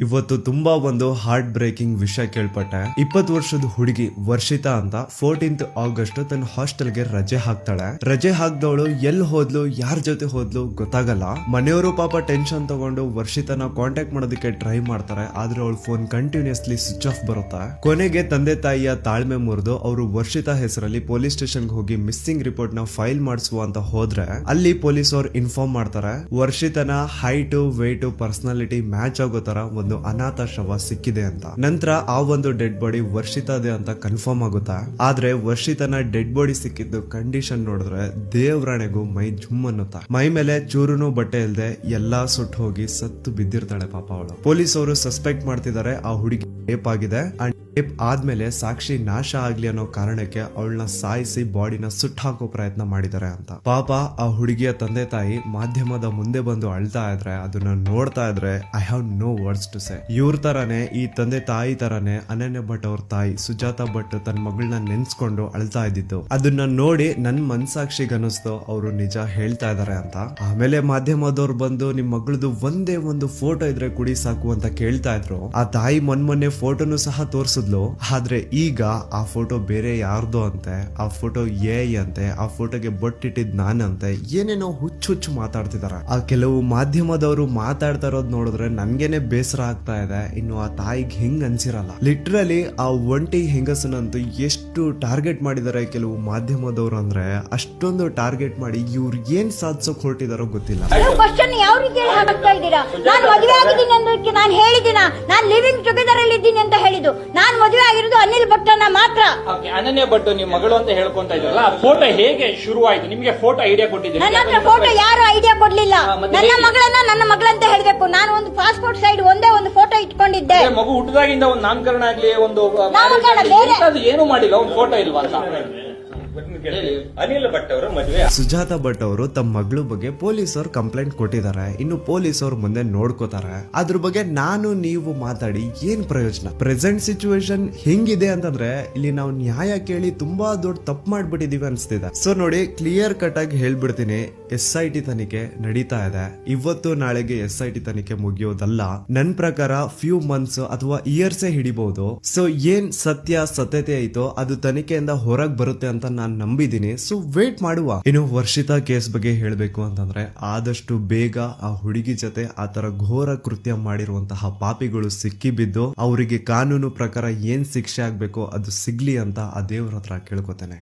ಇವತ್ತು ತುಂಬಾ ಒಂದು ಹಾರ್ಟ್ ಬ್ರೇಕಿಂಗ್ ವಿಷಯ ಕೇಳ್ಪಟ್ಟೆ. 20 ವರ್ಷದ ಹುಡುಗಿ ವರ್ಷಿತಾ ಅಂತ 14th ಆಗಸ್ಟ್ ತನ್ನ ಹಾಸ್ಟೆಲ್ಗೆ ರಜೆ ಹಾಕ್ತಾಳೆ. ರಜೆ ಹಾಕ್ದವಳು ಎಲ್ಲಿ ಹೋದ್ಲು, ಯಾರ ಜೊತೆ ಹೋದ್ಲು ಗೊತ್ತಾಗಲ್ಲ. ಮನೆಯವರು ಪಾಪ ಟೆನ್ಷನ್ ತಗೊಂಡು ವರ್ಷಿತನ ಕಾಂಟ್ಯಾಕ್ಟ್ ಮಾಡೋದಕ್ಕೆ ಟ್ರೈ ಮಾಡ್ತಾರೆ. ಆದ್ರೆ ಅವಳ ಫೋನ್ ಕಂಟಿನ್ಯೂಸ್ಲಿ ಸ್ವಿಚ್ ಆಫ್ ಬರುತ್ತೆ. ಕೊನೆಗೆ ತಂದೆ ತಾಯಿಯ ತಾಳ್ಮೆ ಮುರಿದು ಅವರು ವರ್ಷಿತಾ ಹೆಸರಲ್ಲಿ ಪೊಲೀಸ್ ಸ್ಟೇಷನ್ಗೆ ಹೋಗಿ ಮಿಸ್ಸಿಂಗ್ ರಿಪೋರ್ಟ್ ನ ಫೈಲ್ ಮಾಡಿಸುವ ಅಂತ ಹೋದ್ರೆ ಅಲ್ಲಿ ಪೊಲೀಸ್ ಅವ್ರು ಇನ್ಫಾರ್ಮ್ ಮಾಡ್ತಾರೆ, ವರ್ಷಿತನ ಹೈಟ್, ವೇಟ್, ಪರ್ಸನಾಲಿಟಿ ಮ್ಯಾಚ್ ಆಗೋ ತರ ಒಂದು ಅನಾಥ ಶವ ಸಿಕ್ಕಿದೆ ಅಂತ. ನಂತರ ಆ ಒಂದು ಡೆಡ್ ಬಾಡಿ ವರ್ಷಿತಾದೆ ಅಂತ ಕನ್ಫರ್ಮ್ ಆಗುತ್ತಾ. ಆದ್ರೆ ವರ್ಷಿತನ ಡೆಡ್ ಬಾಡಿ ಸಿಕ್ಕಿದ್ದು ಕಂಡೀಷನ್ ನೋಡಿದ್ರೆ ದೇವ್ರಾಣೆಗೂ ಮೈ ಜುಮ್ ಅನ್ನುತ್ತಾ. ಮೈ ಮೇಲೆ ಚೂರುನು ಬಟ್ಟೆ ಇಲ್ದೆ ಎಲ್ಲಾ ಸುಟ್ಟು ಹೋಗಿ ಸತ್ತು ಬಿದ್ದಿರ್ತಾಳೆ ಪಾಪ ಅವಳು. ಪೊಲೀಸ್ ಅವರು ಸಸ್ಪೆಕ್ಟ್ ಮಾಡ್ತಿದ್ದಾರೆ ಆ ಹುಡುಗಿ ರೇಪ್ ಆಗಿದೆ. ರೇಪ್ ಆದ್ಮೇಲೆ ಸಾಕ್ಷಿ ನಾಶ ಆಗ್ಲಿ ಅನ್ನೋ ಕಾರಣಕ್ಕೆ ಅವಳನ್ನ ಸಾಯಿಸಿ ಬಾಡಿನ ಸುಟ್ಟು ಹಾಕೋ ಪ್ರಯತ್ನ ಮಾಡಿದ್ದಾರೆ ಅಂತ. ಪಾಪ ಆ ಹುಡುಗಿಯ ತಂದೆ ತಾಯಿ ಮಾಧ್ಯಮದ ಮುಂದೆ ಬಂದು ಅಳ್ತಾ ಇದ್ರೆ ಅದನ್ನ ನೋಡ್ತಾ ಇದ್ರೆ I have no words to say. ಇವ್ರ ತರಾನೇ ಈ ತಂದೆ ತಾಯಿ ತರಾನೇ ಅನನ್ಯ ಭಟ್ ಅವ್ರ ತಾಯಿ ಸುಜಾತಾ ಭಟ್ ತನ್ನ ಮಗಳನ್ನ ನೆನ್ಸ್ಕೊಂಡು ಅಳ್ತಾ ಇದ್ದಿದ್ದು. ಅದನ್ನ ನೋಡಿ ನನ್ ಮನ್ಸಾಕ್ಷಿಗೆ ಅನಿಸ್ತು ಅವರು ನಿಜ ಹೇಳ್ತಾ ಇದಾರೆ ಅಂತ. ಆಮೇಲೆ ಮಾಧ್ಯಮದವ್ರು ಬಂದು ನಿಮ್ ಮಗಳದು ಒಂದೇ ಒಂದು ಫೋಟೋ ಇದ್ರೆ ಕುಡಿ ಸಾಕು ಅಂತ ಕೇಳ್ತಾ ಇದ್ರು. ಆ ತಾಯಿ ಮೊನ್ನೆ ಫೋಟೋನು ಸಹ ತೋರ್ಸಿದ್ಲು. ಆದ್ರೆ ಈಗ ಆ ಫೋಟೋ ಬೇರೆ ಯಾರ್ದು ಅಂತೆ, ಆ ಫೋಟೋ ಅಂತೆ, ಆ ಫೋಟೋಗೆ ಬೊಟ್ಟಿಟ್ಟಿದ್ ನಾನಂತೆ, ಏನೇನೋ ಹುಚ್ಚು ಮಾತಾಡ್ತಿದಾರ. ಆ ಕೆಲವು ಮಾಧ್ಯಮದವರು ಮಾತಾಡ್ತಾ ಇರೋದ್ ನೋಡಿದ್ರೆ ನನ್ಗೇನೆ ಬೇಸರ ಆಗ್ತಾ ಇದೆ. ಇನ್ನು ಆ ತಾಯಿಗೆ ಹಿಂಗ್ ಅನ್ಸಿರಲ್ಲ. ಲಿಟ್ರಲಿ ಆ ಒಂಟಿ ಹೆಂಗಸನಂತೂ ಎಷ್ಟು ಟಾರ್ಗೆಟ್ ಮಾಡಿದಾರೆ ಕೆಲವು ಮಾಧ್ಯಮದವ್ರು ಅಂದ್ರೆ ಅಷ್ಟೊಂದು ಟಾರ್ಗೆಟ್ ಮಾಡಿ ಇವ್ರು ಏನ್ ಸಾಧಿಸೋಕ್ ಹೊರಟಿದಾರೋ ಗೊತ್ತಿಲ್ಲ. ಯಾವ ರೀತಿಯಲ್ಲಿ ಹಾಕ್ತಾ ಇದ್ದೀರಾ? ನಾನು ಮದುವೆ ಆಗಿದ್ದೀನಿ ಅನ್ನೋದಕ್ಕೆ ನಾನು ಹೇಳಿದಿನ, ನಾನು ಲಿವಿಂಗ್ ಟುಗೆದರ್ ಅಲ್ಲಿ ಇದ್ದೀನಿ ಅಂತ ಹೇಳಿದ್ದು. ನಾನು ಮದುವೆ ಆಗಿರೋದು ಅನಿಲ್ ಭಟ್ಟನ ಮಾತ್ರ. ಅನನ್ಯ ಭಟ್ ನಿಮ್ಮ ಮಗಳು ಅಂತ ಹೇಳ್ಕೊಂತ ಇದ್ರಲ್ಲ, ಆ ಫೋಟೋ ಹೇಗೆ ಶುರುವಾಯಿತು? ನಿಮಗೆ ಫೋಟೋ ಐಡಿಯಾ ಕೊಟ್ಟಿದ್ದೀರಿ? ನನ್ನ ಹತ್ರ ಫೋಟೋ ಯಾರು ಐಡಿಯಾ ಕೊಡ್ಲಿಲ್ಲ. ನನ್ನ ಮಗಳನ್ನ ನನ್ನ ಮಗಳಂತ ಹೇಳ್ಬೇಕು. ನಾನು ಒಂದು ಪಾಸ್ಪೋರ್ಟ್ ಸೈಡ್ ಒಂದೇ ಒಂದು ಫೋಟೋ ಇಟ್ಕೊಂಡಿದ್ದೆ. ಮಗು ಹುಟ್ಟಿದಾಗಿಂದ ಒಂದು ನಾಮಕರಣ ಆಗ್ಲಿ, ಒಂದು ಏನು ಮಾಡಿಲ್ಲ, ಒಂದು ಫೋಟೋ ಇಲ್ವಾ ಅಂತ. ಅನಿಲ್ ಭಟ್ ಅವರು ಮದುವೆ ಸುಜಾತಾ ಭಟ್ ಅವರು ತಮ್ಮ ಮಗಳ ಬಗ್ಗೆ ಪೊಲೀಸರು ಕಂಪ್ಲೇಂಟ್ ಕೊಟ್ಟಿದ್ದಾರೆ. ಇನ್ನು ಪೊಲೀಸರು ಮುಂದೆ ನೋಡ್ಕೋತಾರೆ. ಅದ್ರ ಬಗ್ಗೆ ನಾನು ನೀವು ಮಾತಾಡಿ ಏನ್ ಪ್ರಯೋಜನ? ಪ್ರೆಸೆಂಟ್ ಸಿಚುವೇಶನ್ ಹೆಂಗಿದೆ ಅಂತಂದ್ರೆ ಇಲ್ಲಿ ನಾವು ನ್ಯಾಯ ಕೇಳಿ ತುಂಬಾ ದೊಡ್ಡ ತಪ್ಪು ಮಾಡ್ಬಿಟ್ಟಿದೀವಿ ಅನ್ಸ್ತಿದೆ. ಸೊ ನೋಡಿ, ಕ್ಲಿಯರ್ ಕಟ್ ಆಗಿ ಹೇಳ್ಬಿಡ್ತೀನಿ, SIT ತನಿಖೆ ನಡೀತಾ ಇದೆ. ಇವತ್ತು ನಾಳೆಗೆ SIT ತನಿಖೆ ಮುಗಿಯೋದಲ್ಲ. ನನ್ ಪ್ರಕಾರ ಫ್ಯೂ ಮಂತ್ಸ್ ಅಥವಾ ಇಯರ್ಸ್ ಹಿಡಿಬಹುದು. ಸೊ ಏನ್ ಸತ್ಯತೆ ಐತೋ ಅದು ತನಿಖೆಯಿಂದ ಹೊರಗ್ ಬರುತ್ತೆ ಅಂತ ನಾನು ನಂಬಿದ್ದೀನಿ. ಸೊ ವೇಟ್ ಮಾಡುವ. ಇನ್ನು ವರ್ಷಿತಾ ಕೇಸ್ ಬಗ್ಗೆ ಹೇಳ್ಬೇಕು ಅಂತಂದ್ರೆ ಆದಷ್ಟು ಬೇಗ ಆ ಹುಡುಗಿ ಜೊತೆ ಆತರ ಘೋರ ಕೃತ್ಯ ಮಾಡಿರುವಂತಹ ಪಾಪಿಗಳು ಸಿಕ್ಕಿಬಿದ್ದು ಅವರಿಗೆ ಕಾನೂನು ಪ್ರಕಾರ ಏನ್ ಶಿಕ್ಷೆ ಆಗ್ಬೇಕೋ ಅದು ಸಿಗ್ಲಿ ಅಂತ ಆ ದೇವ್ರ ಹತ್ರ ಕೇಳ್ಕೊತೇನೆ.